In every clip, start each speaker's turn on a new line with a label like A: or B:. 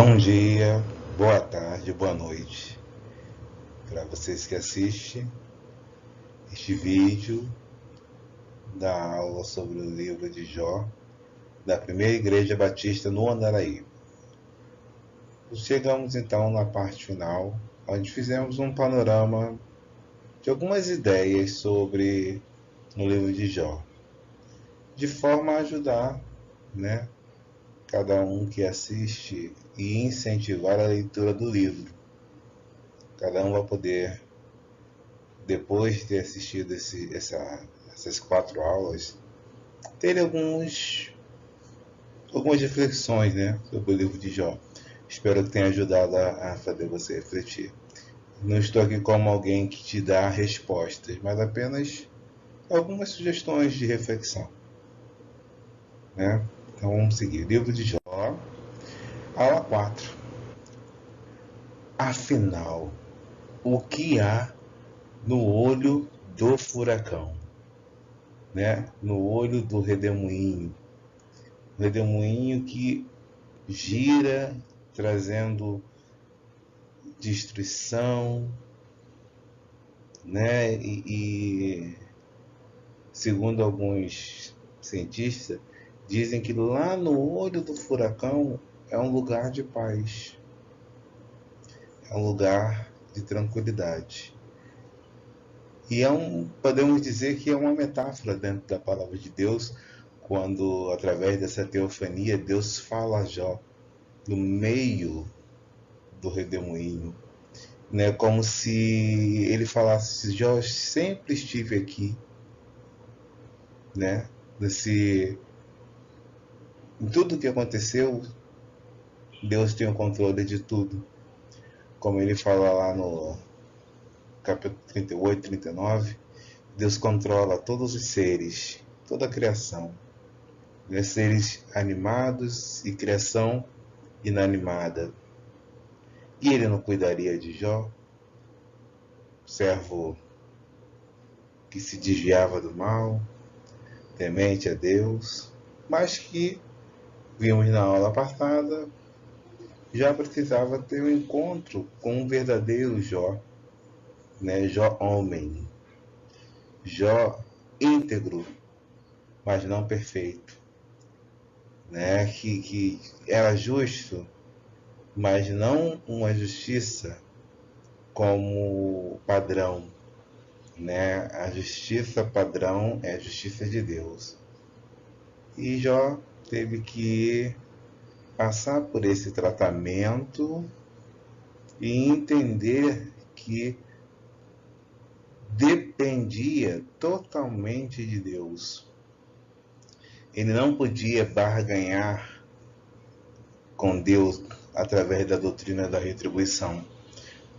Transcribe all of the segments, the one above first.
A: Bom dia, boa tarde, boa noite para vocês que assistem este vídeo da aula sobre o livro de Jó da Primeira Igreja Batista no Andaraí. Chegamos então na parte final, onde fizemos um panorama de algumas ideias sobre o livro de Jó, de forma a ajudar, cada um que assiste e incentivar a leitura do livro. Cada um vai poder, depois de ter assistido essas 4 aulas, ter algumas reflexões, sobre o livro de Jó. Espero que tenha ajudado a fazer você refletir. Não estou aqui como alguém que te dá respostas, mas apenas algumas sugestões de reflexão. Então vamos seguir. Livro de Jó, aula 4. Afinal, o que há no olho do furacão? No olho do redemoinho. O redemoinho que gira, trazendo destruição, e segundo alguns cientistas, dizem que lá no olho do furacão é um lugar de paz, é um lugar de tranquilidade. E podemos dizer que é uma metáfora dentro da palavra de Deus, quando, através dessa teofania, Deus fala a Jó no meio do redemoinho, como se ele falasse: Jó, sempre estive aqui, em tudo que aconteceu, Deus tem o controle de tudo, como ele fala lá no capítulo 38, 39, Deus controla todos os seres, toda a criação, seres animados e criação inanimada. E ele não cuidaria de Jó, servo que se desviava do mal, temente a Deus, mas que, vimos na aula passada, já precisava ter um encontro com um verdadeiro Jó, Jó homem, Jó íntegro, mas não perfeito, que era justo, mas não uma justiça como padrão, A justiça padrão é a justiça de Deus. E Jó teve que passar por esse tratamento e entender que dependia totalmente de Deus. Ele não podia barganhar com Deus através da doutrina da retribuição,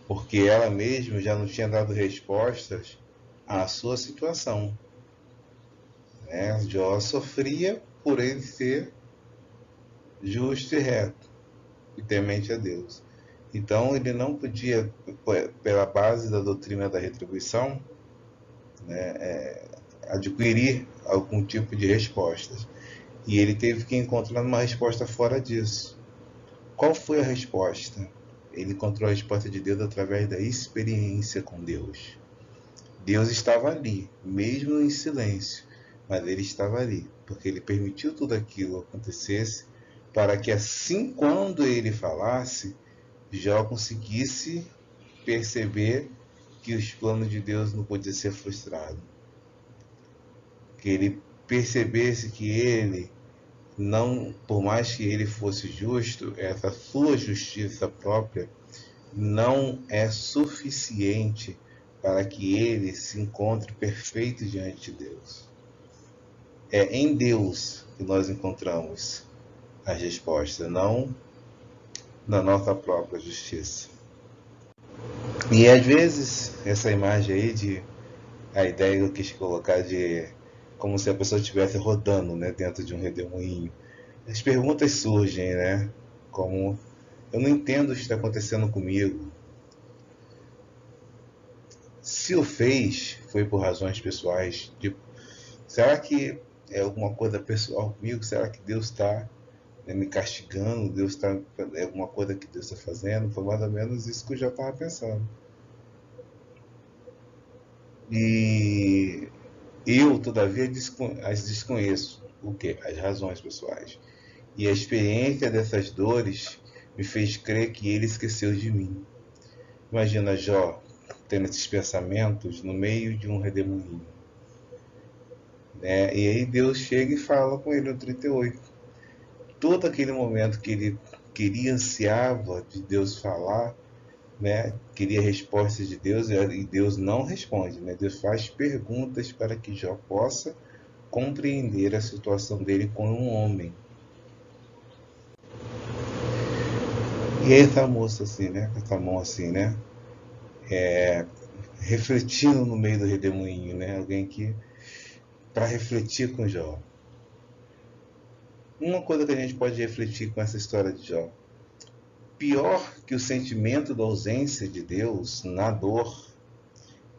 A: porque ela mesma já não tinha dado respostas à sua situação. Jó sofria por ele ser justo e reto e temente a Deus. Então ele não podia, pela base da doutrina da retribuição, adquirir algum tipo de respostas. E ele teve que encontrar uma resposta fora disso. Qual foi a resposta? Ele encontrou a resposta de Deus através da experiência com Deus. Deus estava ali, mesmo em silêncio, mas ele estava ali, porque ele permitiu tudo aquilo acontecesse, para que assim, quando ele falasse, Jó conseguisse perceber que os planos de Deus não podiam ser frustrados. Que ele percebesse que ele não, por mais que ele fosse justo, essa sua justiça própria não é suficiente para que ele se encontre perfeito diante de Deus. É em Deus que nós encontramos as respostas, não na nossa própria justiça. E às vezes, essa imagem aí a ideia que eu quis colocar de como se a pessoa estivesse rodando, dentro de um redemoinho. As perguntas surgem, como: eu não entendo o que está acontecendo comigo. Se o fez, foi por razões pessoais. Será que é alguma coisa pessoal comigo? Será que Deus está né, me castigando, Deus está, é alguma coisa que Deus está fazendo. Foi mais ou menos isso que eu já estava pensando. E eu, todavia, as desconheço. O quê? As razões pessoais. E a experiência dessas dores me fez crer que ele esqueceu de mim. Imagina Jó tendo esses pensamentos no meio de um redemoinho, né? E aí Deus chega e fala com ele no 38. Todo aquele momento que ele queria, ansiava de Deus falar, né? Queria respostas de Deus e Deus não responde, né? Deus faz perguntas para que Jó possa compreender a situação dele como um homem. E aí essa moça assim, né? Com essa mão assim, né? Refletindo no meio do redemoinho, né? Alguém que para refletir com Jó. Uma coisa que a gente pode refletir com essa história de Jó. Pior que o sentimento da ausência de Deus na dor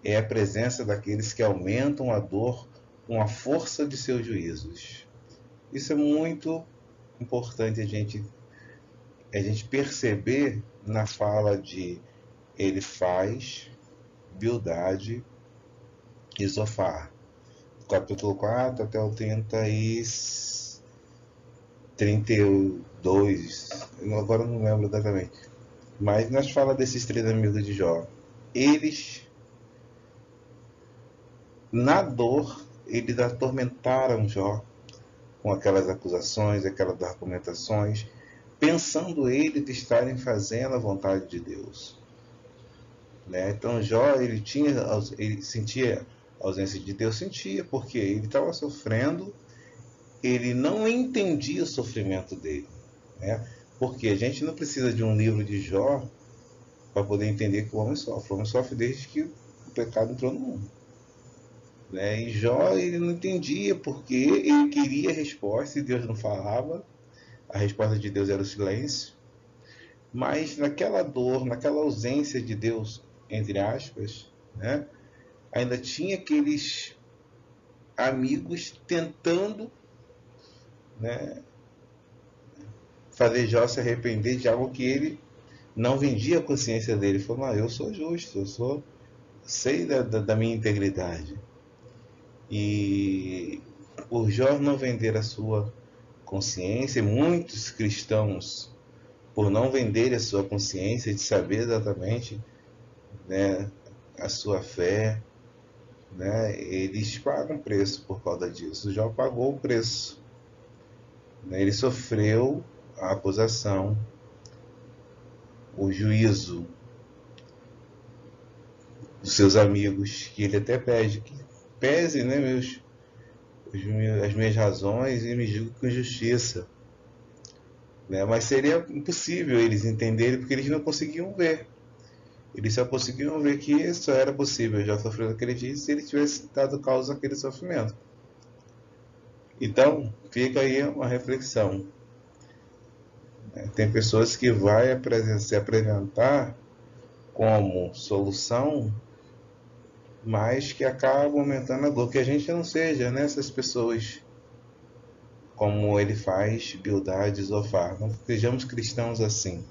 A: é a presença daqueles que aumentam a dor com a força de seus juízos. Isso é muito importante a gente perceber na fala de ele faz, Bildade e Zofar. Do capítulo 4 até o 32, agora não lembro exatamente. Mas nós fala desses três amigos de Jó. Eles, na dor, eles atormentaram Jó com aquelas acusações, aquelas argumentações, pensando eles estarem fazendo a vontade de Deus. Né? Então Jó, ele sentia a ausência de Deus, sentia, porque ele estava sofrendo, ele não entendia o sofrimento dele. Né? Porque a gente não precisa de um livro de Jó para poder entender que o homem sofre. O homem sofre desde que o pecado entrou no mundo. Né? E Jó, ele não entendia porque ele queria resposta e Deus não falava. A resposta de Deus era o silêncio. Mas naquela dor, naquela ausência de Deus, entre aspas, né? Ainda tinha aqueles amigos tentando, né, fazer Jó se arrepender de algo que ele não vendia a consciência dele. Ele falou, eu sou justo, sei da minha integridade. E por Jó não vender a sua consciência, muitos cristãos, por não vender a sua consciência, de saber exatamente, né, a sua fé, né, eles pagam preço por causa disso. Jó pagou o preço. Né, ele sofreu a acusação, o juízo dos seus amigos, que ele até pede que pese, né, as minhas razões e me julgue com justiça. Né? Mas seria impossível eles entenderem porque eles não conseguiam ver. Eles só conseguiam ver que só era possível já sofrer daquele jeito se ele tivesse dado causa àquele sofrimento. Então, fica aí uma reflexão. Tem pessoas que vai se apresentar como solução, mas que acabam aumentando a dor. Que a gente não seja nessas pessoas como ele faz, Bildade e Zofar. Não sejamos cristãos assim.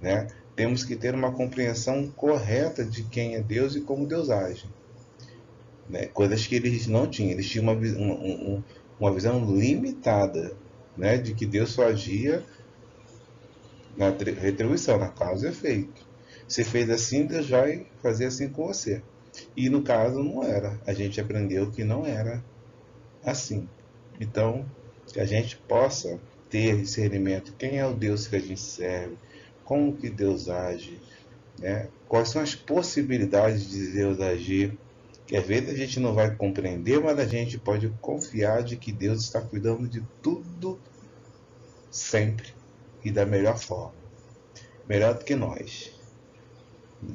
A: Né? Temos que ter uma compreensão correta de quem é Deus e como Deus age. Né? Coisas que eles não tinham. Eles tinham uma visão limitada, né? De que Deus só agia na retribuição, na causa e efeito. Você fez assim, Deus vai fazer assim com você. E no caso não era. A gente aprendeu que não era assim. Então, que a gente possa ter discernimento. Quem é o Deus que a gente serve? Como que Deus age? Né? Quais são as possibilidades de Deus agir? Que às vezes a gente não vai compreender, mas a gente pode confiar de que Deus está cuidando de tudo sempre e da melhor forma. Melhor do que nós.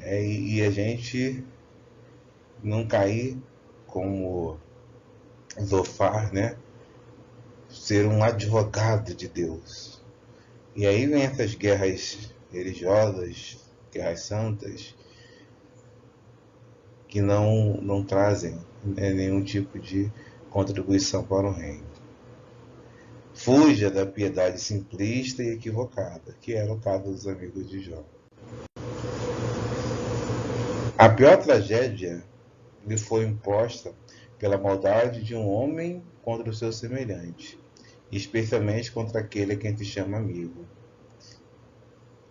A: E a gente não cair como Zofar, né? Ser um advogado de Deus. E aí vem essas guerras religiosas, guerras santas, que não trazem, né, nenhum tipo de contribuição para o reino. Fuja da piedade simplista e equivocada, que era o caso dos amigos de Jó. A pior tragédia lhe foi imposta pela maldade de um homem contra o seu semelhante, especialmente contra aquele a quem te chama amigo.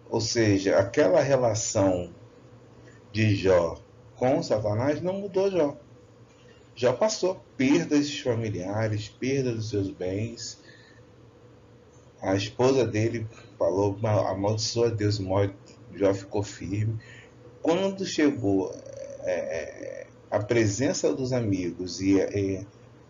A: Ou seja, aquela relação de Jó com Satanás não mudou Jó. Jó passou perdas familiares, perda dos seus bens. A esposa dele falou, amaldiçoa Deus, morre. Jó ficou firme. Quando chegou a presença dos amigos e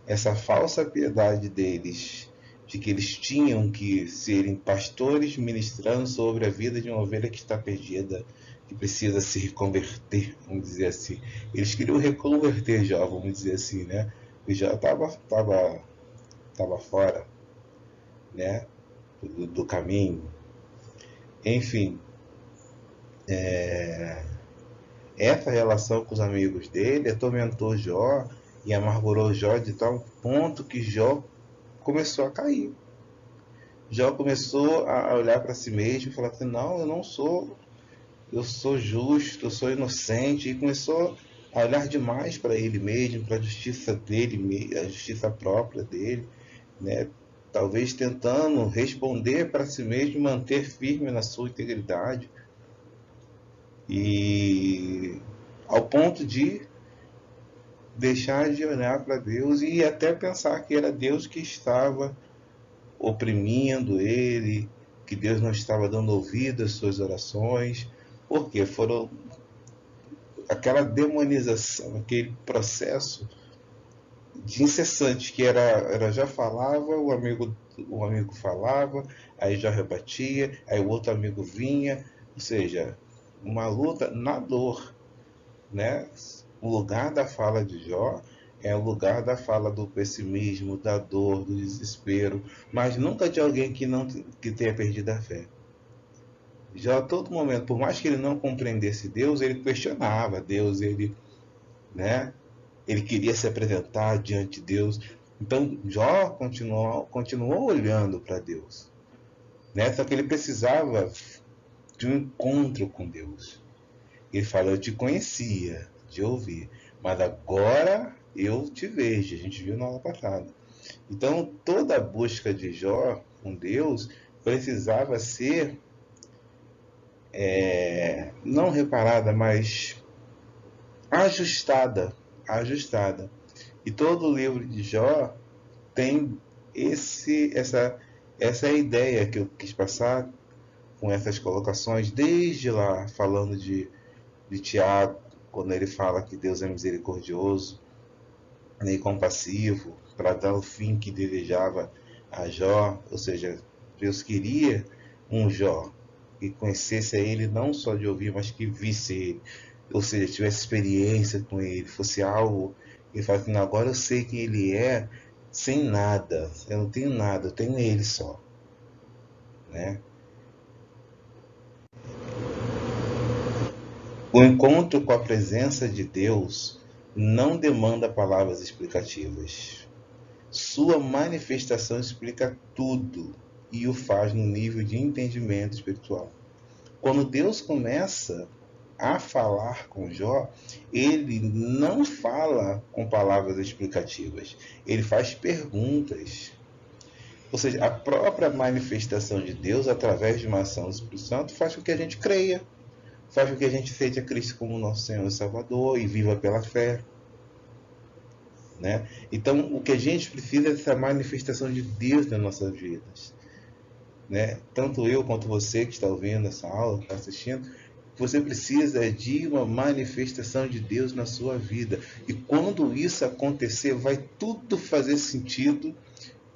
A: essa falsa piedade deles, de que eles tinham que serem pastores ministrando sobre a vida de uma ovelha que está perdida, que precisa se reconverter, vamos dizer assim. Eles queriam reconverter Jó, vamos dizer assim, né? E Jó estava fora, né? Do caminho. Enfim, essa relação com os amigos dele atormentou Jó e amargurou Jó de tal ponto que Jó começou a cair. Jó começou a olhar para si mesmo e falar assim, não, eu sou justo, eu sou inocente, e começou a olhar demais para ele mesmo, para a justiça dele, a justiça própria dele, né? Talvez tentando responder para si mesmo e manter firme na sua integridade, e ao ponto de deixar de olhar para Deus e até pensar que era Deus que estava oprimindo ele, que Deus não estava dando ouvido às suas orações, porque foram aquela demonização, aquele processo de incessante que era já falava, o amigo falava, aí já rebatia, aí o outro amigo vinha, ou seja, uma luta na dor, né? O lugar da fala de Jó é o lugar da fala do pessimismo, da dor, do desespero, mas nunca de alguém que tenha perdido a fé. Jó, a todo momento, por mais que ele não compreendesse Deus, ele questionava Deus, né? Ele queria se apresentar diante de Deus. Então, Jó continuou olhando para Deus, né? Só que ele precisava de um encontro com Deus. Ele fala, eu te conhecia, de ouvir, mas agora eu te vejo. A gente viu na aula passada. Então, toda a busca de Jó com Deus precisava ser não reparada, mas ajustada. E todo o livro de Jó tem essa ideia que eu quis passar com essas colocações, desde lá, falando de Tiago, quando ele fala que Deus é misericordioso e compassivo, para dar o fim que desejava a Jó, ou seja, Deus queria um Jó que conhecesse a ele não só de ouvir, mas que visse ele, ou seja, tivesse experiência com ele, fosse algo, e fala assim, agora eu sei quem ele é, sem nada, eu não tenho nada, eu tenho ele só, né? O encontro com a presença de Deus não demanda palavras explicativas. Sua manifestação explica tudo e o faz no nível de entendimento espiritual. Quando Deus começa a falar com Jó, ele não fala com palavras explicativas, ele faz perguntas. Ou seja, a própria manifestação de Deus através de uma ação do Espírito Santo faz com que a gente creia, faz com que a gente aceite a Cristo como nosso Senhor e Salvador e viva pela fé, né? Então, o que a gente precisa é essa manifestação de Deus nas nossas vidas, né? Tanto eu quanto você que está ouvindo essa aula, está assistindo, você precisa de uma manifestação de Deus na sua vida. E quando isso acontecer, vai tudo fazer sentido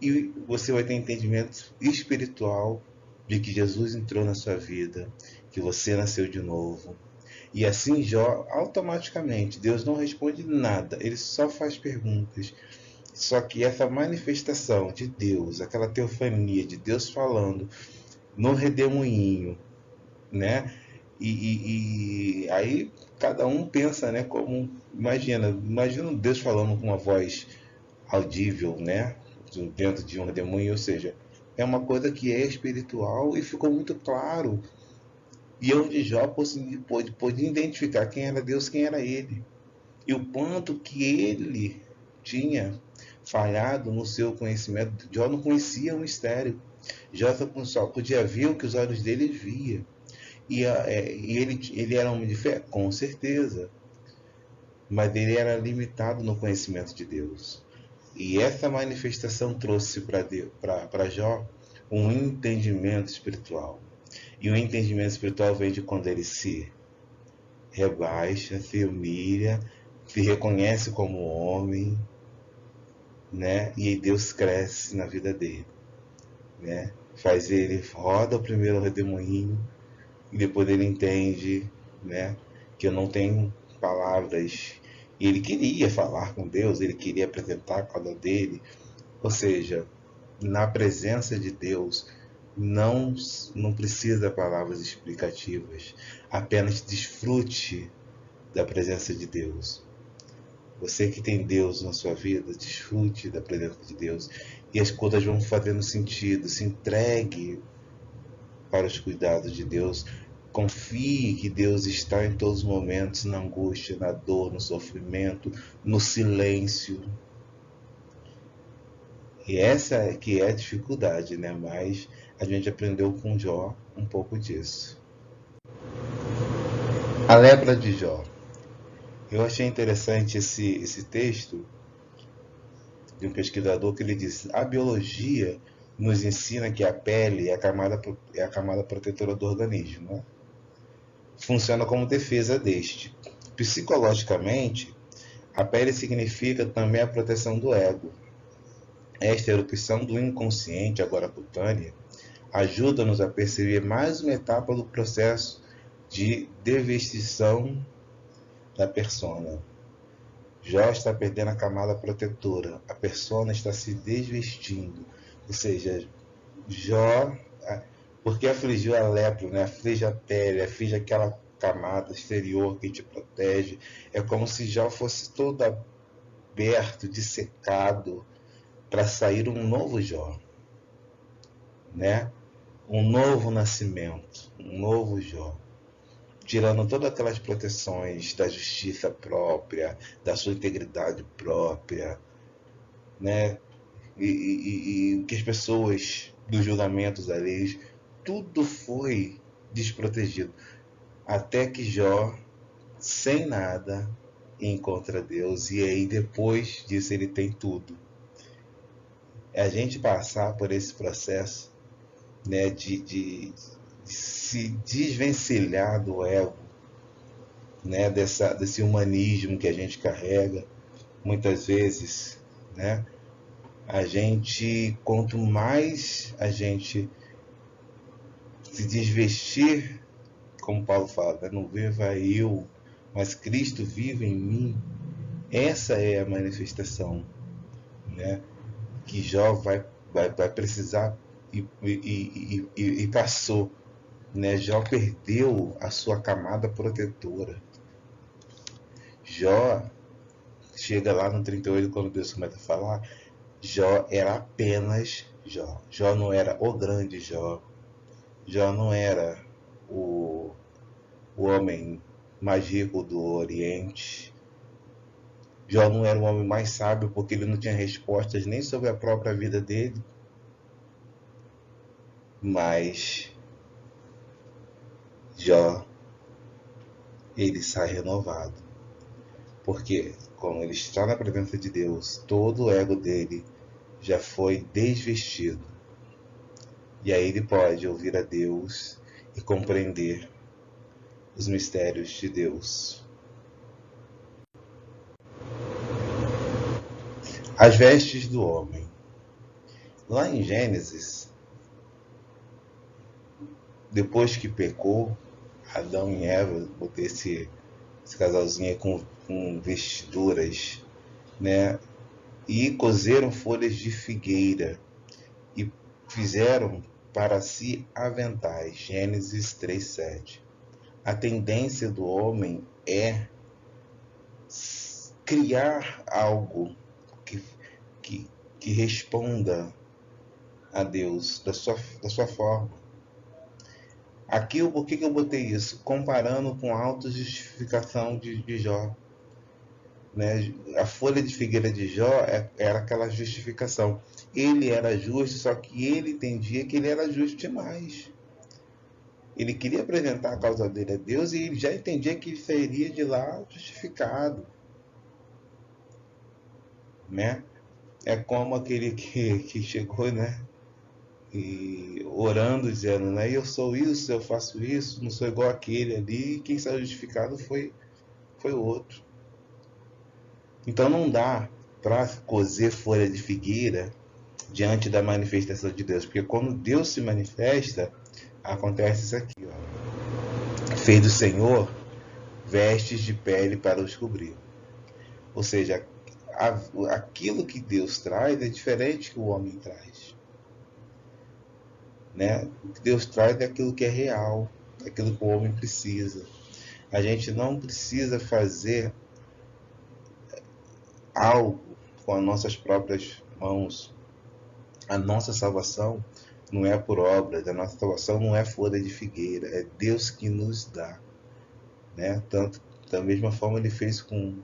A: e você vai ter entendimento espiritual de que Jesus entrou na sua vida, que você nasceu de novo. E assim Jó, automaticamente, Deus não responde nada, ele só faz perguntas. Só que essa manifestação de Deus, aquela teofania de Deus falando no redemoinho, né? E aí cada um pensa, né? Como imagina Deus falando com uma voz audível, né? Dentro de um redemoinho, ou seja, é uma coisa que é espiritual e ficou muito claro. E onde Jó pôde identificar quem era Deus, quem era ele. E o quanto que ele tinha falhado no seu conhecimento. Jó não conhecia o mistério. Jó só podia ver o que os olhos dele via. E ele era um homem de fé? Com certeza. Mas ele era limitado no conhecimento de Deus. E essa manifestação trouxe para Jó um entendimento espiritual. E o entendimento espiritual vem de quando ele se rebaixa, se humilha, se reconhece como homem, né? E Deus cresce na vida dele, né? Faz ele roda o primeiro redemoinho e depois ele entende, né? Que eu não tenho palavras. E ele queria falar com Deus, ele queria apresentar a causa dele. Ou seja, na presença de Deus, não precisa palavras explicativas. Apenas desfrute da presença de Deus. Você que tem Deus na sua vida, desfrute da presença de Deus. E as coisas vão fazendo sentido. Se entregue para os cuidados de Deus. Confie que Deus está em todos os momentos, na angústia, na dor, no sofrimento, no silêncio. E essa que é a dificuldade, né? Mas a gente aprendeu com Jó um pouco disso. A lepra de Jó. Eu achei interessante esse texto de um pesquisador que ele diz: a biologia nos ensina que a pele é a camada protetora do organismo, né? Funciona como defesa deste. Psicologicamente, a pele significa também a proteção do ego. Esta erupção do inconsciente, agora cutânea, ajuda-nos a perceber mais uma etapa do processo de devestição da persona. Jó está perdendo a camada protetora, a persona está se desvestindo, ou seja, Jó, porque afligiu a lepra, né? Aflige a pele, aflige aquela camada exterior que te protege. É como se Jó fosse todo aberto, dissecado, para sair um novo Jó, né? Um novo nascimento, um novo Jó, tirando todas aquelas proteções da justiça própria, da sua integridade própria, né? E que as pessoas dos julgamentos alheios, tudo foi desprotegido. Até que Jó, sem nada, encontra Deus. E aí depois disso ele tem tudo. É a gente passar por esse processo, né, de se desvencilhar do ego, né, desse humanismo que a gente carrega. Muitas vezes, né, quanto mais a gente se desvestir, como Paulo fala, né, não viva eu, mas Cristo vive em mim, essa é a manifestação, né, que Jó vai precisar e passou, né? Jó perdeu a sua camada protetora. Jó chega lá no 38, quando Deus começa a falar, Jó era apenas Jó. Jó não era o grande Jó. Jó não era o homem mais rico do Oriente. Jó não era o homem mais sábio, porque ele não tinha respostas nem sobre a própria vida dele. Mas Jó, ele sai renovado. Porque, como ele está na presença de Deus, todo o ego dele já foi desvestido. E aí ele pode ouvir a Deus e compreender os mistérios de Deus. As vestes do homem. Lá em Gênesis, depois que pecou, Adão e Eva, botei esse casalzinho aí com vestiduras, né? E cozeram folhas de figueira e fizeram para si aventais. Gênesis 3:7. A tendência do homem é criar algo que responda a Deus da sua forma. Aqui, por que eu botei isso? Comparando com a autojustificação de Jó. Né? A folha de figueira de Jó era aquela justificação. Ele era justo, só que ele entendia que ele era justo demais. Ele queria apresentar a causa dele a Deus e ele já entendia que ele sairia de lá justificado. Né? É como aquele que chegou, né? E orando, dizendo, né? Eu sou isso, eu faço isso, não sou igual aquele ali. E quem saiu justificado foi o outro. Então não dá para cozer folha de figueira diante da manifestação de Deus, porque quando Deus se manifesta, acontece isso aqui, ó. Fez do Senhor vestes de pele para os cobrir. Ou seja, aquilo que Deus traz é diferente que o homem traz. Né? O que Deus traz é aquilo que é real, aquilo que o homem precisa. A gente não precisa fazer algo com as nossas próprias mãos. A nossa salvação não é por obras, a nossa salvação não é folha de figueira, é Deus que nos dá. Né? Tanto, da mesma forma ele fez com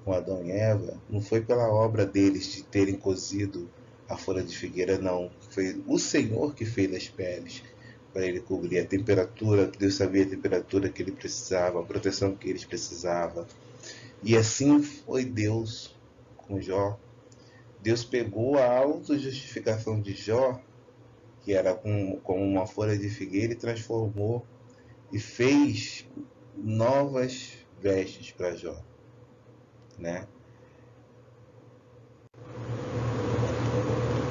A: Adão e Eva, não foi pela obra deles de terem cozido a folha de figueira, não. Foi o Senhor que fez as peles para ele cobrir a temperatura, Deus sabia a temperatura que ele precisava, a proteção que eles precisavam. E assim foi Deus com Jó. Deus pegou a autojustificação de Jó, que era como uma folha de figueira, e transformou e fez novas vestes para Jó. Né?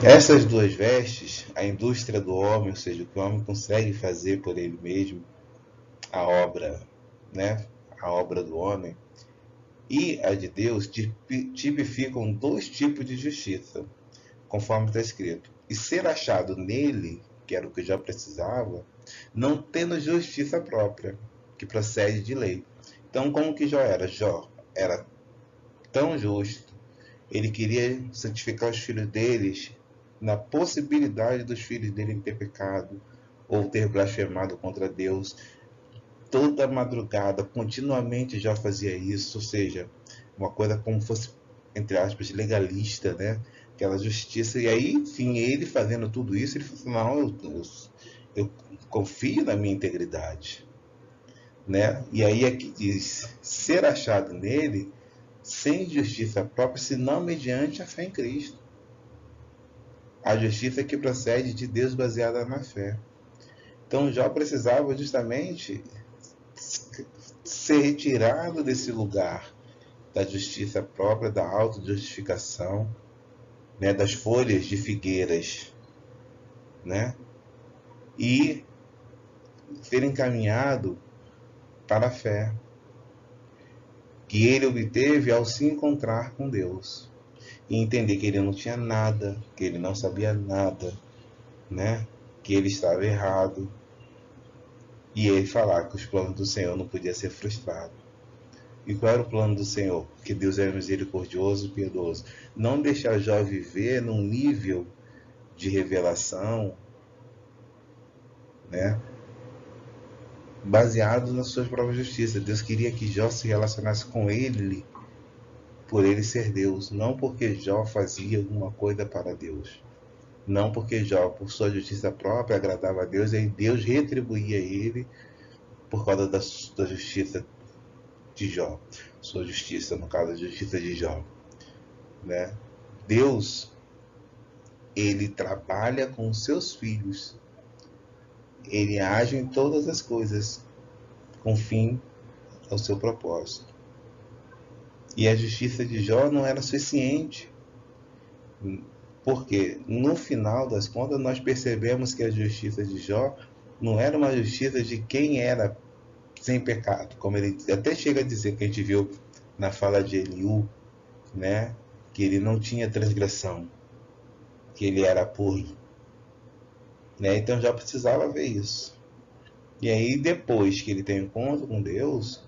A: Essas duas vestes, a indústria do homem, ou seja, o que o homem consegue fazer por ele mesmo, a obra, né? A obra do homem, e a de Deus tipificam dois tipos de justiça, conforme está escrito. E ser achado nele, que era o que já precisava, não tendo justiça própria, que procede de lei. Então, como que Jó era? Jó era tão justo, ele queria santificar os filhos deles na possibilidade dos filhos dele ter pecado ou ter blasfemado contra Deus. Toda madrugada, continuamente já fazia isso, ou seja, uma coisa como fosse, entre aspas, legalista, né? Aquela justiça. E aí, enfim, ele fazendo tudo isso, ele falou assim, não, eu confio na minha integridade. Né? E aí é que diz, ser achado nele, sem justiça própria, senão mediante a fé em Cristo. A justiça que procede de Deus baseada na fé. Então Jó precisava justamente ser retirado desse lugar da justiça própria, da autojustificação, né, das folhas de figueiras, né, e ser encaminhado para a fé que ele obteve ao se encontrar com Deus e entender que ele não tinha nada, que ele não sabia nada, né, que ele estava errado, e ele falar que os planos do Senhor não podiam ser frustrados. E qual era o plano do Senhor? Que Deus é misericordioso e piedoso. Não deixar Jó viver num nível de revelação, né, baseado nas suas próprias justiças. Deus queria que Jó se relacionasse com ele por ele ser Deus, não porque Jó fazia alguma coisa para Deus. Não porque Jó, por sua justiça própria, agradava a Deus, e aí Deus retribuía ele por causa da justiça de Jó. Sua justiça, no caso, a justiça de Jó. Né? Deus, ele trabalha com os seus filhos. Ele age em todas as coisas com fim ao seu propósito. E a justiça de Jó não era suficiente. Porque no final das contas nós percebemos que a justiça de Jó não era uma justiça de quem era sem pecado, como ele até chega a dizer, que a gente viu na fala de Eliú, né, que ele não tinha transgressão, que ele era puro, né? Então já precisava ver isso. E aí depois que ele tem um encontro com Deus,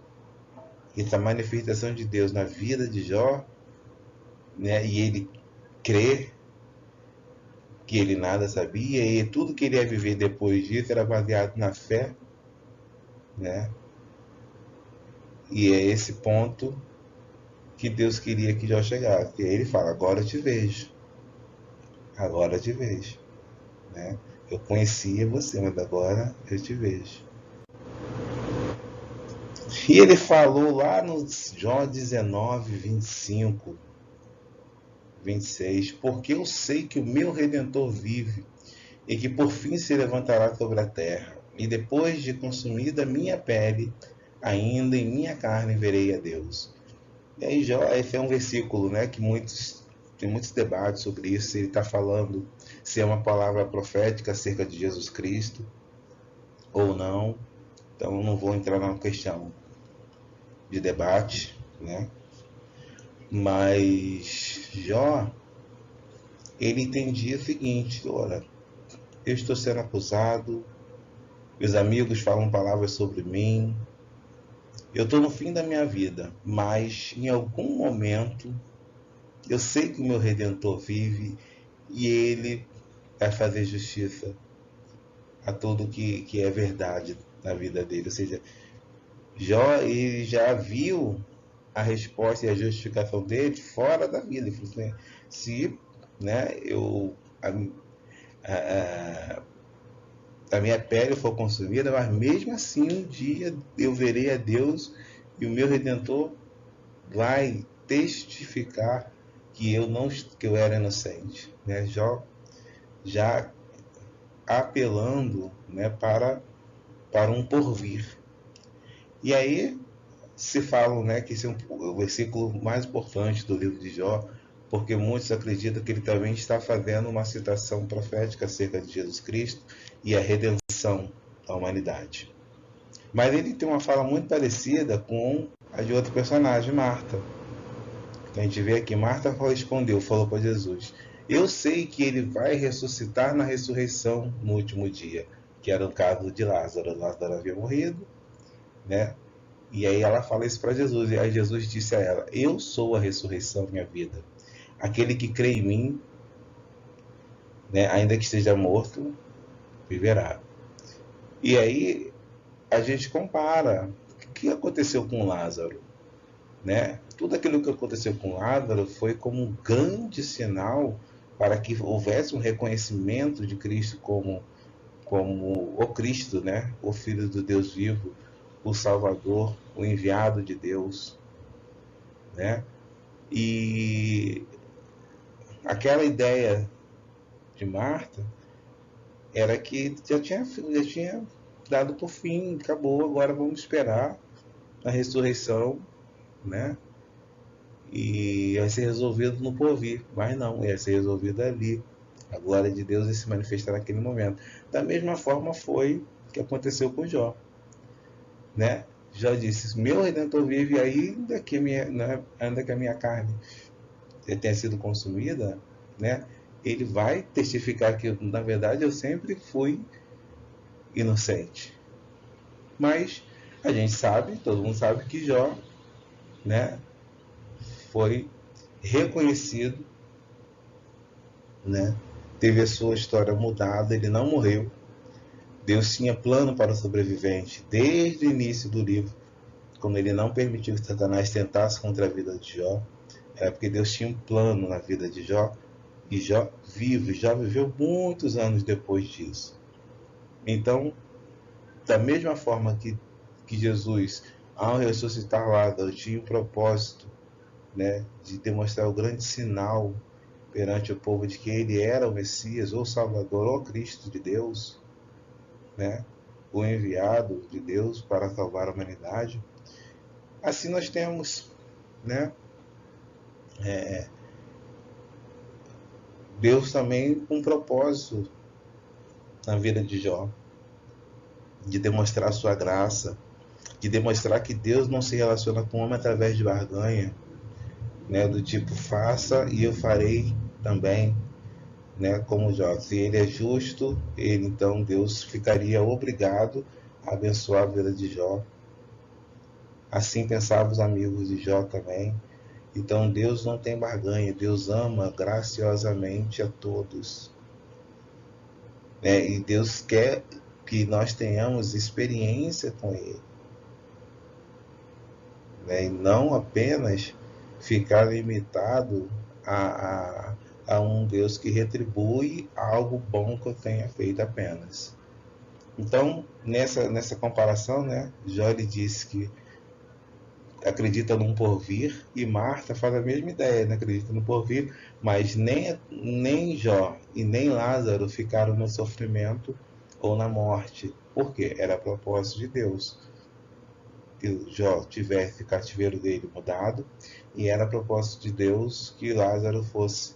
A: essa manifestação de Deus na vida de Jó, né, e ele crê que ele nada sabia, e tudo que ele ia viver depois disso era baseado na fé, né? E é esse ponto que Deus queria que Jó chegasse. E aí ele fala: agora eu te vejo, né? Eu conhecia você, mas agora eu te vejo. E ele falou lá no Jó 19, 25, 26: porque eu sei que o meu Redentor vive e que por fim se levantará sobre a terra, e depois de consumida minha pele, ainda em minha carne verei a Deus. E aí, Jó, esse é um versículo, né, que tem muitos debates sobre isso, se ele está falando se é uma palavra profética acerca de Jesus Cristo ou não. Então, eu não vou entrar na questão de debate, né? Mas Jó, ele entendia o seguinte: olha, eu estou sendo acusado, meus amigos falam palavras sobre mim, eu estou no fim da minha vida, mas em algum momento eu sei que o meu Redentor vive e ele vai fazer justiça a tudo que é verdade na vida dele. Ou seja, Jó, ele já viu a resposta e a justificação dele fora da vida. Ele falou assim: se, né, a, a minha pele for consumida, mas mesmo assim um dia eu verei a Deus e o meu Redentor vai testificar que eu era inocente, né? Já apelando, né, para um porvir. E aí se fala, né, que esse é o versículo mais importante do livro de Jó, porque muitos acreditam que ele também está fazendo uma citação profética acerca de Jesus Cristo e a redenção da humanidade. Mas ele tem uma fala muito parecida com a de outro personagem, Marta. Então a gente vê aqui, Marta respondeu, falou para Jesus: eu sei que ele vai ressuscitar na ressurreição no último dia, que era o caso de Lázaro. Lázaro havia morrido, né? E aí ela fala isso para Jesus, e aí Jesus disse a ela: eu sou a ressurreição e a vida. Aquele que crê em mim, né, ainda que esteja morto, viverá. E aí a gente compara o que aconteceu com Lázaro, né? Tudo aquilo que aconteceu com Lázaro foi como um grande sinal para que houvesse um reconhecimento de Cristo como o Cristo, né? O Filho do Deus vivo, o Salvador, o enviado de Deus, né? E aquela ideia de Marta era que já tinha dado por fim, acabou, agora vamos esperar a ressurreição, né? E vai ser resolvido no porvir, mas não, ia ser resolvido ali. A glória de Deus ia se manifestar naquele momento. Da mesma forma foi que aconteceu com Jó, né? Jó disse: meu Redentor vive, ainda que a minha carne tenha sido consumida, né? Ele vai testificar que, na verdade, eu sempre fui inocente. Mas a gente sabe, todo mundo sabe que Jó, né, foi reconhecido, né? Teve a sua história mudada, ele não morreu. Deus tinha plano para o sobrevivente desde o início do livro, quando ele não permitiu que Satanás tentasse contra a vida de Jó. Era porque Deus tinha um plano na vida de Jó, e Jó viveu muitos anos depois disso. Então, da mesma forma que Jesus, ao ressuscitar Lázaro, tinha o propósito, né, de demonstrar o grande sinal perante o povo de que ele era o Messias, ou Salvador, ou Cristo de Deus, né, o enviado de Deus para salvar a humanidade. Assim nós temos, né, Deus também com um propósito na vida de Jó, de demonstrar a sua graça, de demonstrar que Deus não se relaciona com o homem através de barganha, né, do tipo faça e eu farei também, né, como Jó. Se ele é justo, então Deus ficaria obrigado a abençoar a vida de Jó. Assim pensavam os amigos de Jó também. Então Deus não tem barganha, Deus ama graciosamente a todos, né? E Deus quer que nós tenhamos experiência com Ele, né? E não apenas ficar limitado a, a um Deus que retribui algo bom que eu tenha feito apenas. Então, nessa comparação, né, Jó ele disse que acredita num porvir, e Marta faz a mesma ideia, né? Acredita no porvir, mas nem Jó e nem Lázaro ficaram no sofrimento ou na morte. Por quê? Era propósito de Deus que Jó tivesse o cativeiro dele mudado, e era propósito de Deus que Lázaro fosse,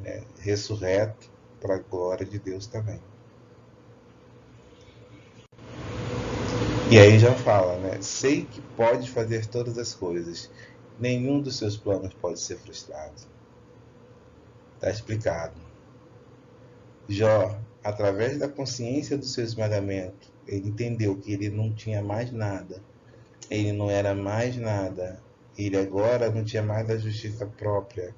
A: né, ressurreto para a glória de Deus também. E aí já fala, né? Sei que pode fazer todas as coisas. Nenhum dos seus planos pode ser frustrado. Está explicado. Jó, através da consciência do seu esmagamento, ele entendeu que ele não tinha mais nada. Ele não era mais nada. Ele agora não tinha mais a justiça própria.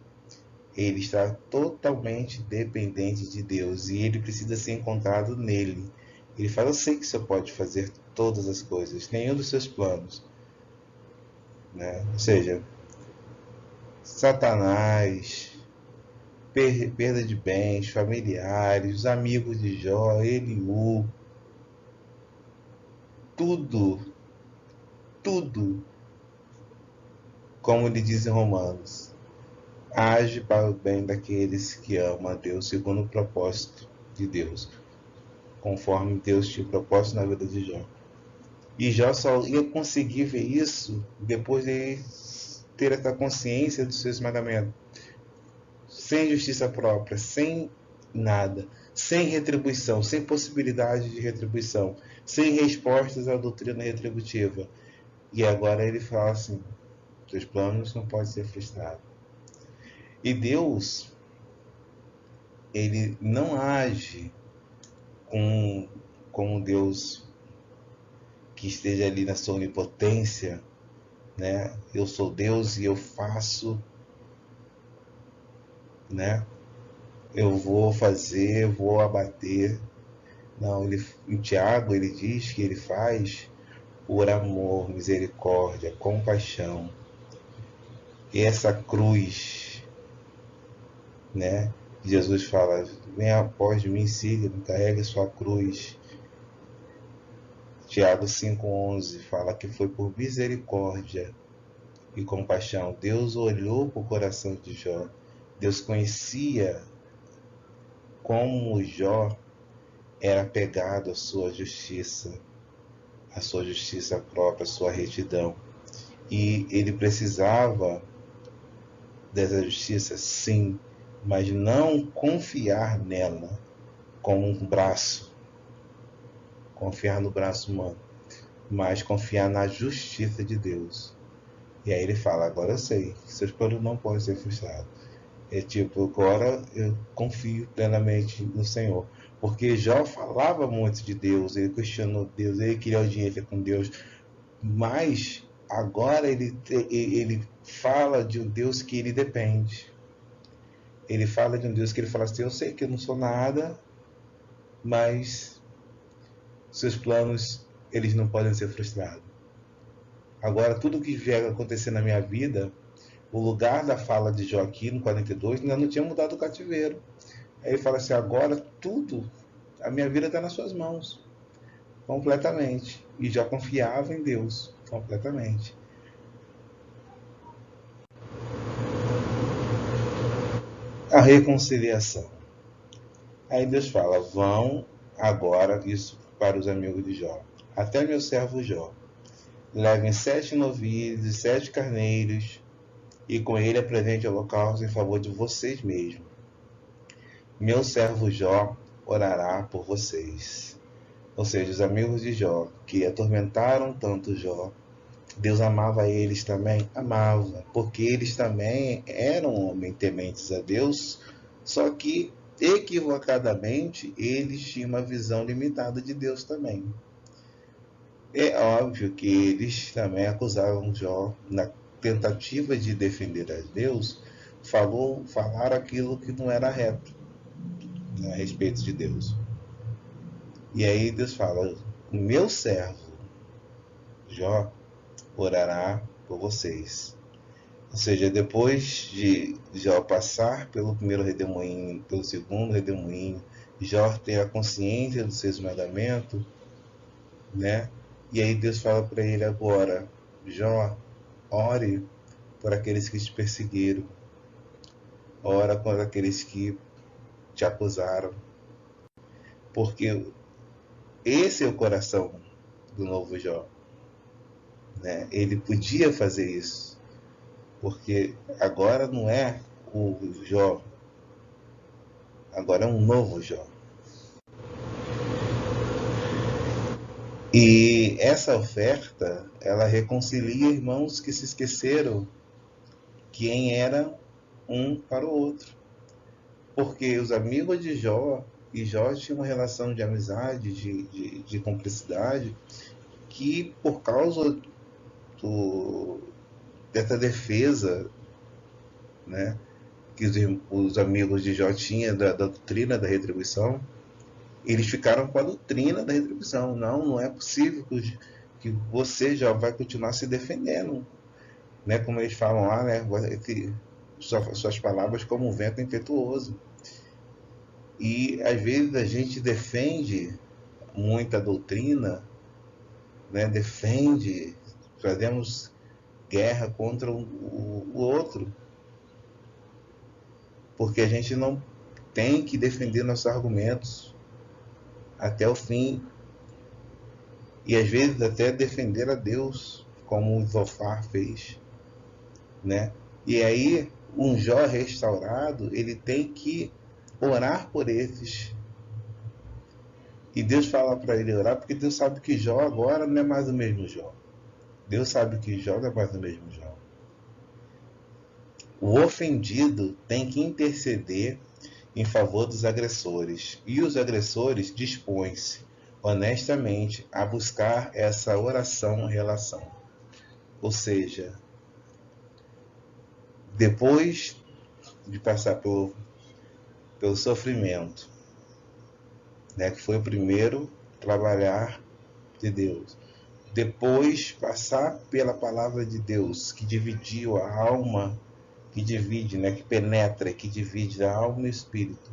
A: Ele está totalmente dependente de Deus e ele precisa ser encontrado nele. Ele fala, eu sei que o Senhor pode fazer todas as coisas, nenhum dos seus planos, né? Ou seja, Satanás, perda de bens, familiares, os amigos de Jó, Eliú, tudo, tudo, como ele diz em Romanos, age para o bem daqueles que amam a Deus segundo o propósito de Deus, conforme Deus tinha propósito na vida de Jó. E Jó só ia conseguir ver isso depois de ter essa consciência do seu esmagamento. Sem justiça própria, sem nada, sem retribuição, sem possibilidade de retribuição, sem respostas à doutrina retributiva. E agora ele fala assim, seus planos não podem ser frustrados. E Deus, ele não age como Deus que esteja ali na sua onipotência, né? Eu sou Deus e eu faço, né? Eu vou fazer, vou abater. Não, em Tiago ele diz que ele faz por amor, misericórdia, compaixão. E essa cruz, né? Jesus fala, venha após mim, siga-me, carregue sua cruz. Tiago 5,11 fala que foi por misericórdia e compaixão. Deus olhou para o coração de Jó. Deus conhecia como Jó era apegado à sua justiça própria, à sua retidão. E ele precisava dessa justiça, sim, mas não confiar nela como um braço, confiar no braço humano, mas confiar na justiça de Deus. E aí ele fala, agora eu sei, seus planos não podem ser frustrados. É tipo, agora eu confio plenamente no Senhor. Porque Jó falava muito de Deus, ele questionou Deus, ele queria audiência com Deus, mas agora ele fala de um Deus que ele depende. Ele fala de um Deus que ele fala assim, eu sei que eu não sou nada, mas seus planos, eles não podem ser frustrados. Agora, tudo que vier acontecer na minha vida, o lugar da fala de Joaquim no 42 ainda não tinha mudado o cativeiro. Aí ele fala assim, agora tudo, a minha vida está nas suas mãos, completamente. E já confiava em Deus, completamente. A reconciliação. Aí Deus fala, vão agora, isso para os amigos de Jó, até meu servo Jó. Levem 7 novilhos e 7 carneiros, e com ele apresente holocausto em favor de vocês mesmos. Meu servo Jó orará por vocês. Ou seja, os amigos de Jó, que atormentaram tanto Jó, Deus amava eles também? Amava, porque eles também eram homens tementes a Deus, só que equivocadamente eles tinham uma visão limitada de Deus também. É óbvio que eles também acusaram Jó, na tentativa de defender a Deus, falaram aquilo que não era reto, né, a respeito de Deus. E aí Deus fala: o meu servo Jó orará por vocês. Ou seja, depois de Jó passar pelo primeiro redemoinho, pelo segundo redemoinho, Jó ter a consciência do seu esmagamento, né? E aí Deus fala para ele agora: Jó, ore por aqueles que te perseguiram, ora por aqueles que te acusaram, porque esse é o coração do novo Jó, né? Ele podia fazer isso, porque agora não é o Jó, agora é um novo Jó. E essa oferta, ela reconcilia irmãos que se esqueceram quem era um para o outro. Porque os amigos de Jó e Jó tinham uma relação de amizade, de cumplicidade, que por causa dessa defesa, né, que os amigos de Jó tinham da doutrina da retribuição, eles ficaram com a doutrina da retribuição. Não é possível que você já vai continuar se defendendo, né? Como eles falam lá, né? Suas palavras como um vento impetuoso. E às vezes a gente defende muita doutrina, né? Defende, fazemos guerra contra o outro, porque a gente não tem que defender nossos argumentos até o fim, e às vezes até defender a Deus, como o Zofar fez, né? E aí um Jó restaurado, ele tem que orar por esses. E Deus fala para ele orar, porque Deus sabe que Jó agora não é mais o mesmo Jó. Deus sabe que Jó não é mais o mesmo Jó. O ofendido tem que interceder em favor dos agressores, e os agressores dispõem-se honestamente a buscar essa oração-relação. Ou seja, depois de passar pelo sofrimento, né, que foi o primeiro trabalhar de Deus, depois passar pela palavra de Deus, que dividiu a alma, que divide, né, que penetra, que divide a alma e o espírito,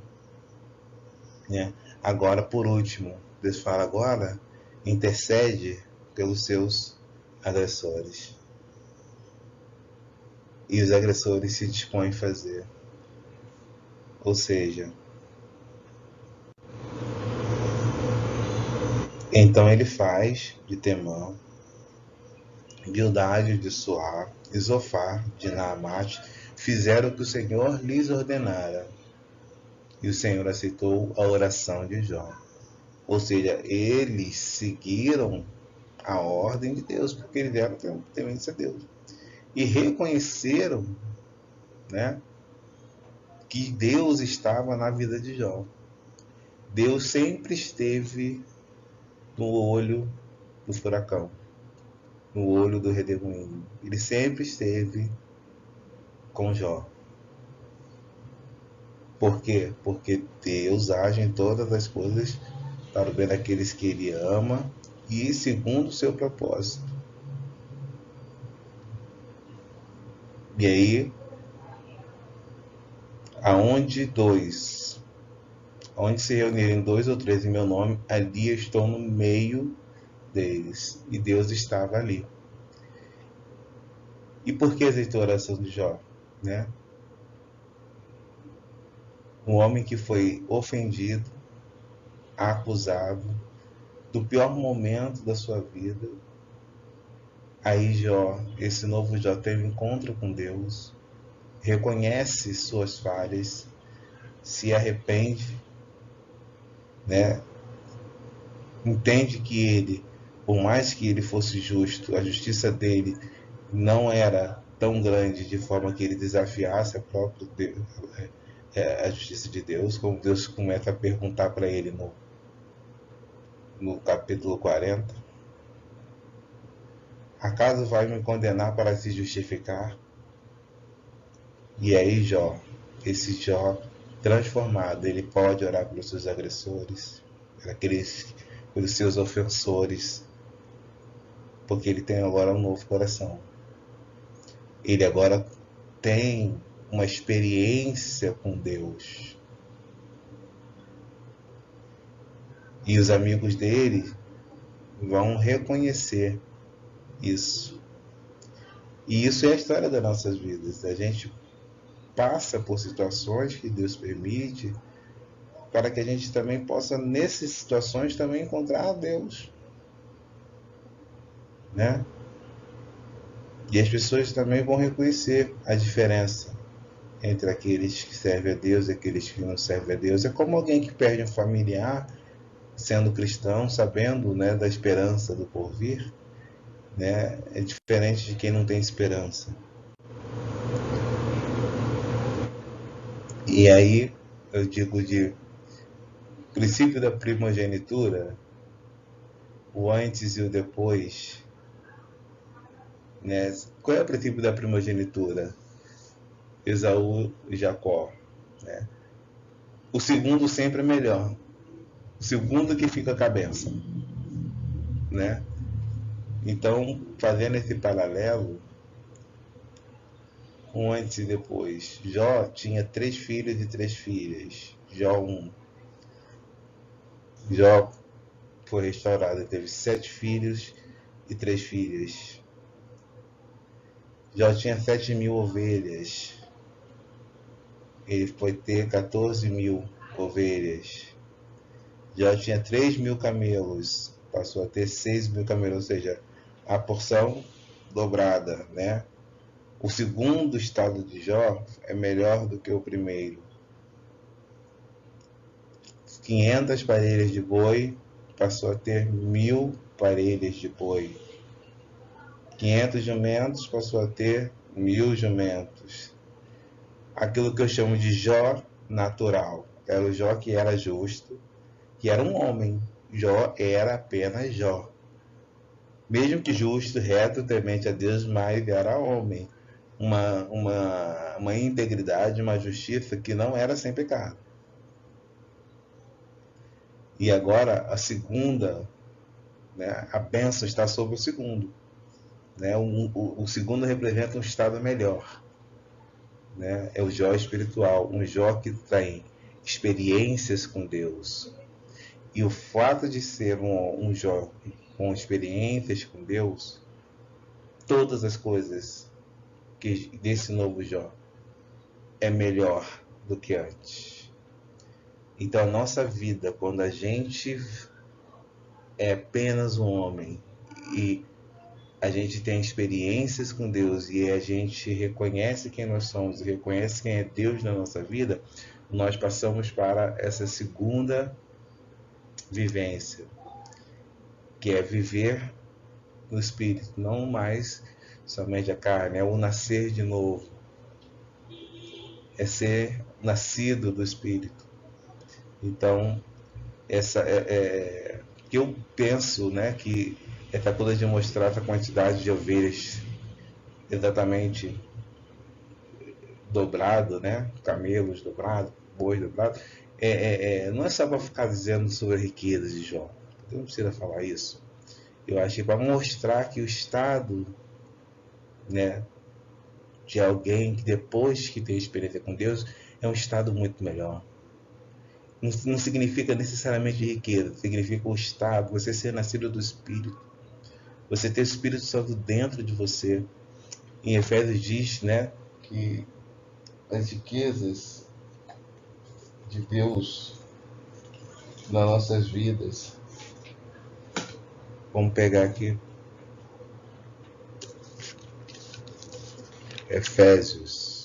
A: né? Agora, por último, Deus fala agora, intercede pelos seus agressores. E os agressores se dispõem a fazer. Ou seja, então ele faz de Temã, Bildade de Suar e Zofar de Naamate fizeram o que o Senhor lhes ordenara. E o Senhor aceitou a oração de Jó. Ou seja, eles seguiram a ordem de Deus, porque eles eram tementes a Deus. E reconheceram, né, que Deus estava na vida de Jó. Deus sempre esteve no olho do furacão, no olho do redemoinho. Ele sempre esteve com Jó. Por quê? Porque Deus age em todas as coisas para o bem daqueles que Ele ama e segundo o seu propósito. E aí, onde se reunirem 2 ou 3 em meu nome, ali eu estou no meio deles. E Deus estava ali. E por que aceitou a oração de Jó, né? Um homem que foi ofendido, acusado, do pior momento da sua vida. Aí Jó, esse novo Jó, teve um encontro com Deus, reconhece suas falhas, se arrepende, né? Entende que ele, por mais que ele fosse justo, a justiça dele não era tão grande de forma que ele desafiasse a justiça de Deus, como Deus começa a perguntar para ele no capítulo 40. Acaso vai me condenar para se justificar? E aí Jó, esse Jó transformado, ele pode orar pelos seus agressores, aqueles pelos seus ofensores, porque ele tem agora um novo coração. Ele agora tem uma experiência com Deus. E os amigos dele vão reconhecer isso. E isso é a história das nossas vidas. A gente passa por situações que Deus permite para que a gente também possa, nessas situações, também encontrar a Deus. Né? E as pessoas também vão reconhecer a diferença entre aqueles que servem a Deus e aqueles que não servem a Deus. É como alguém que perde um familiar, sendo cristão, sabendo, né, da esperança do porvir, né? É diferente de quem não tem esperança. E aí eu digo de princípio da primogenitura, o antes e o depois, né? Qual é o princípio da primogenitura? Esaú e Jacó, né? O segundo sempre é melhor. O segundo que fica com a bênção, né? Então, fazendo esse paralelo, um antes e depois. Jó tinha 3 filhos e 3 filhas. Jó 1. Jó foi restaurado, teve 7 filhos e 3 filhas. Jó tinha 7.000 ovelhas. Ele foi ter 14.000 ovelhas. Jó tinha 3.000 camelos, passou a ter 6.000 camelos, ou seja, a porção dobrada, né? O segundo estado de Jó é melhor do que o primeiro. 500 parelhas de boi, passou a ter 1.000 parelhas de boi. 500 jumentos, passou a ter 1.000 jumentos. Aquilo que eu chamo de Jó natural. Era o Jó que era justo, que era um homem. Jó era apenas Jó. Mesmo que justo, reto, temente a Deus, mas era homem. Uma integridade, uma justiça que não era sem pecado. E agora a segunda, né, a bênção está sobre o segundo. Né? O segundo representa um estado melhor. Né? É o Jó espiritual, um Jó que tem experiências com Deus. E o fato de ser um Jó com experiências com Deus, todas as coisas que desse novo Jó é melhor do que antes. Então a nossa vida, quando a gente é apenas um homem e a gente tem experiências com Deus e a gente reconhece quem nós somos e reconhece quem é Deus na nossa vida, nós passamos para essa segunda vivência, que é viver no Espírito, não mais somente a carne, é o nascer de novo, é ser nascido do Espírito. Então, essa que eu penso, né, que essa coisa de mostrar essa quantidade de ovelhas exatamente dobrado, né, camelos dobrados, bois dobrados, não é só para ficar dizendo sobre a riqueza de Jó, não precisa falar isso. Eu acho que para mostrar que o estado, né, de alguém que depois que tem experiência com Deus é um estado muito melhor. Não significa necessariamente riqueza, significa o estado, você ser nascido do Espírito, você ter o Espírito Santo dentro de você. Em Efésios diz, né, que as riquezas de Deus nas nossas vidas. Vamos pegar aqui Efésios.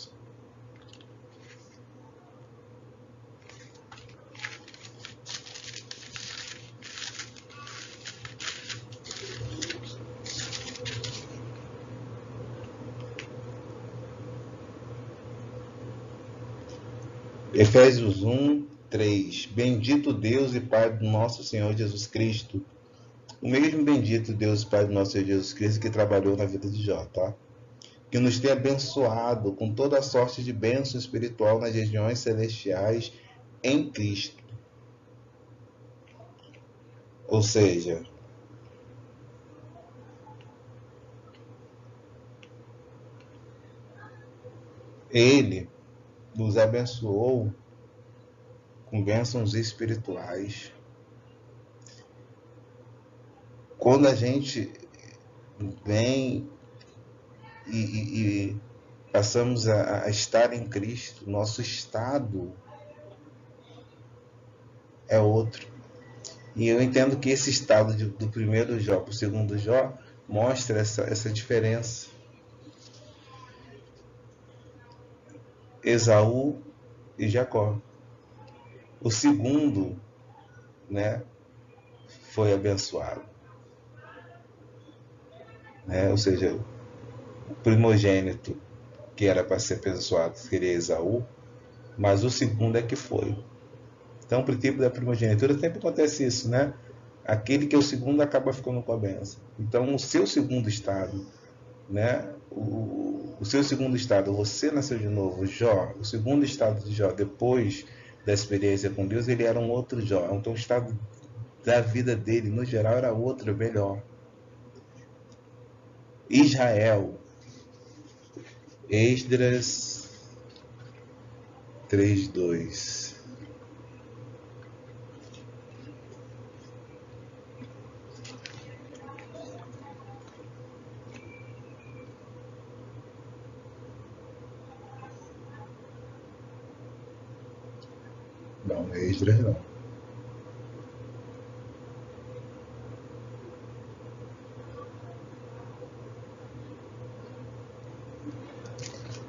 A: Efésios 1, 3. Bendito Deus e Pai do nosso Senhor Jesus Cristo. O mesmo bendito Deus e Pai do nosso Senhor Jesus Cristo que trabalhou na vida de Jó, tá? Que nos tem abençoado com toda a sorte de bênção espiritual nas regiões celestiais em Cristo. Ou seja, ele nos abençoou com bênçãos espirituais. Quando a gente vem e passamos a estar em Cristo, nosso estado é outro. E eu entendo que esse estado do primeiro Jó para o segundo Jó mostra essa diferença. Esaú e Jacó. O segundo, né, foi abençoado. Né? Ou seja, o primogênito que era para ser abençoado seria Esaú, mas o segundo é que foi. Então, o princípio da primogenitura sempre acontece isso, né? Aquele que é o segundo acaba ficando com a benção. Então, o seu segundo estado, né? O seu segundo estado, você nasceu de novo, Jó, o segundo estado de Jó, depois da experiência com Deus, ele era um outro Jó. Então, o estado da vida dele, no geral, era outro, melhor. Israel, Esdras 3:2. Não, Esdras não.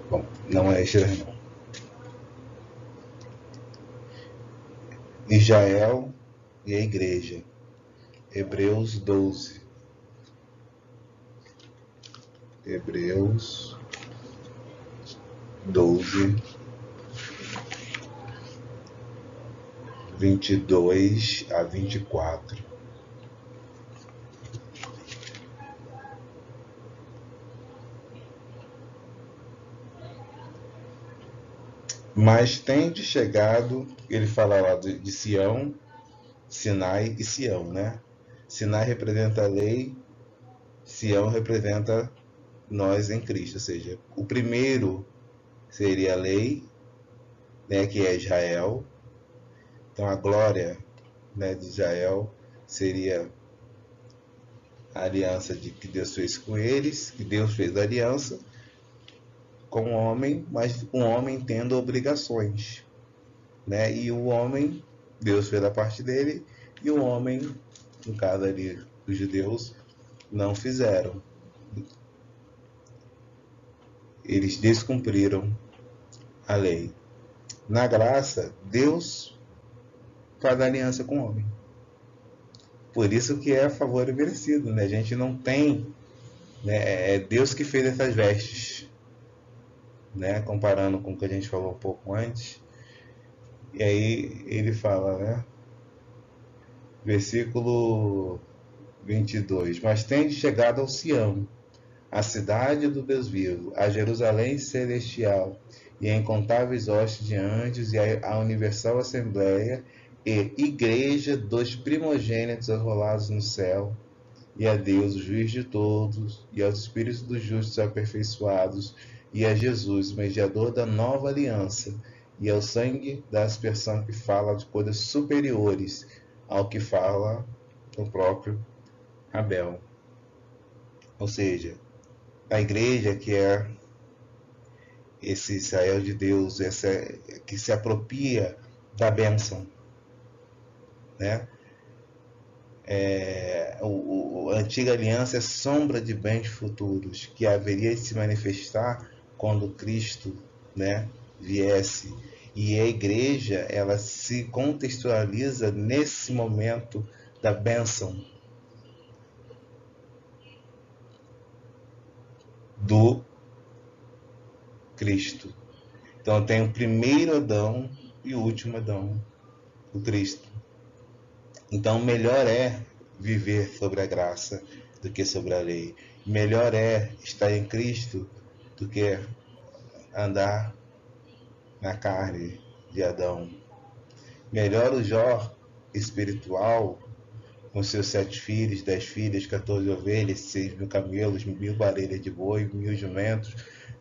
A: Bom, não é Esdras não. Israel e a igreja. Hebreus 12. Hebreus 12, 22 a 24. Mas tende chegado, ele fala lá de Sião, Sinai e Sião, né? Sinai representa a lei, Sião representa nós em Cristo, ou seja, o primeiro seria a lei, né, que é Israel. Então a glória, né, de Israel seria a aliança de que Deus fez com eles, que Deus fez a aliança com o homem, mas o homem tendo obrigações, né? E o homem, Deus fez a parte dele, e o homem, no caso ali dos judeus, não fizeram. Eles descumpriram a lei. Na graça, Deus faz aliança com o homem. Por isso que é a favor merecido, né? A gente não tem, né? É Deus que fez essas vestes, né? Comparando com o que a gente falou um pouco antes. E aí ele fala, né? Versículo 22. Mas tende chegado ao Sião, a cidade do Deus vivo, a Jerusalém celestial, e a incontáveis hostes de anjos, e a universal assembleia, e igreja dos primogênitos arrolados no céu, e a Deus, o juiz de todos, e aos espíritos dos justos aperfeiçoados, e a Jesus, mediador da nova aliança, e ao sangue da aspersão que fala de coisas superiores ao que fala o próprio Abel. Ou seja, a igreja que é esse Israel de Deus, essa que se apropria da bênção, né? A antiga aliança é sombra de bens futuros que haveria de se manifestar quando Cristo, né, viesse. E a igreja, ela se contextualiza nesse momento da bênção do Cristo. Então tem o primeiro Adão e o último Adão, o Cristo. Então melhor é viver sobre a graça do que sobre a lei. Melhor é estar em Cristo do que andar na carne de Adão. Melhor o Jó espiritual, com seus 7 filhos, 10 filhas, 14 ovelhas, 6.000 camelos, 1.000 parelhas de boi, 1.000 jumentos,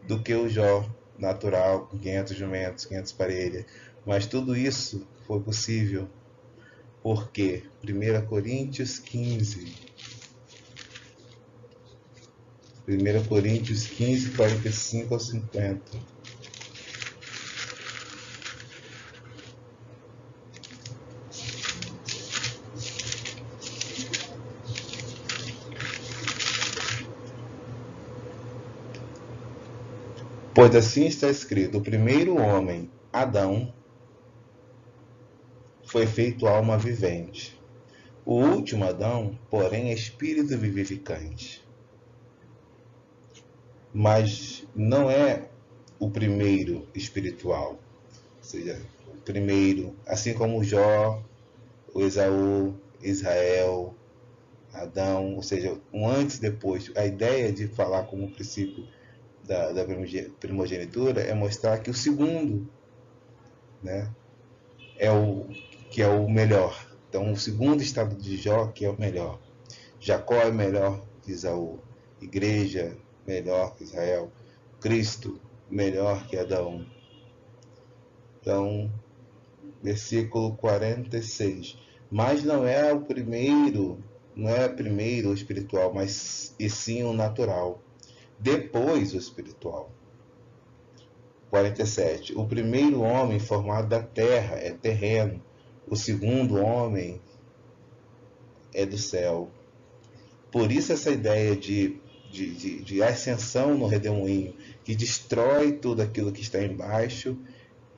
A: do que o Jó natural, com 500 jumentos, 500 parelhas. Mas tudo isso foi possível porque 1 Coríntios 15, 1 Coríntios 15, 45 ao 50. Pois assim está escrito: o primeiro homem, Adão, foi feito alma vivente. O último Adão, porém, é espírito vivificante. Mas não é o primeiro espiritual. Ou seja, o primeiro, assim como Jó, o Esaú, Israel, Adão, ou seja, um antes e depois. A ideia de falar como princípio da primogenitura é mostrar que o segundo, né, é o melhor. Então, o segundo estado de Jó que é o melhor. Jacó é melhor que Esaú. Igreja melhor que Israel. Cristo melhor que Adão. Então, versículo 46. Mas não é o primeiro, não é primeiro o espiritual, mas e sim o natural. Depois o espiritual. 47. O primeiro homem formado da terra é terreno. O segundo homem é do céu. Por isso essa ideia de ascensão no redemoinho, que destrói tudo aquilo que está embaixo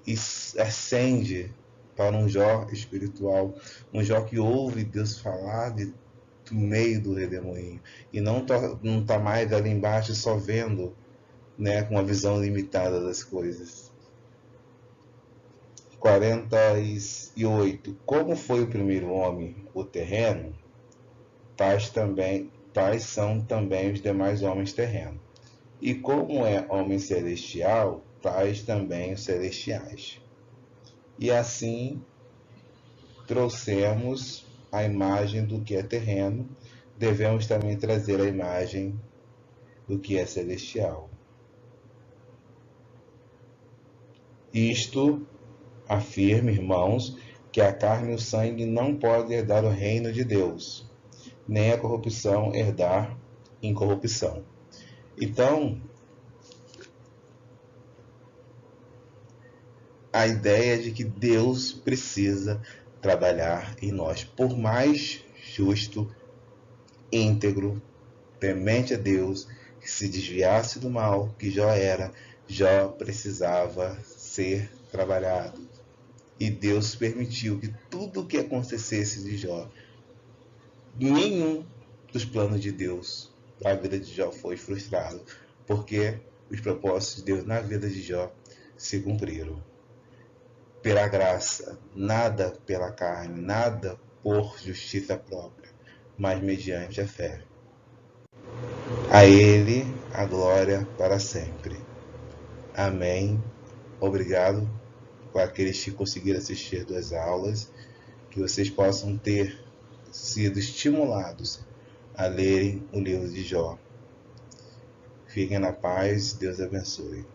A: e ascende para um Jó espiritual, um Jó que ouve Deus falar do meio do redemoinho e não tá mais ali embaixo só vendo, né, com uma visão limitada das coisas. 48. Como foi o primeiro homem, o terreno, tais são também os demais homens terrenos. E como é homem celestial, tais também os celestiais. E assim trouxemos a imagem do que é terreno, devemos também trazer a imagem do que é celestial. Isto afirma, irmãos, que a carne e o sangue não podem herdar o reino de Deus, nem a corrupção herdar incorrupção. Então, a ideia de que Deus precisa trabalhar em nós, por mais justo, íntegro, temente a Deus, que se desviasse do mal que Jó era, Jó precisava ser trabalhado. E Deus permitiu que tudo o que acontecesse de Jó, nenhum dos planos de Deus para a vida de Jó foi frustrado, porque os propósitos de Deus na vida de Jó se cumpriram. Pela graça, nada pela carne, nada por justiça própria, mas mediante a fé. A Ele a glória para sempre. Amém. Obrigado para aqueles que conseguiram assistir 2 aulas, que vocês possam ter sido estimulados a lerem o livro de Jó. Fiquem na paz, Deus abençoe.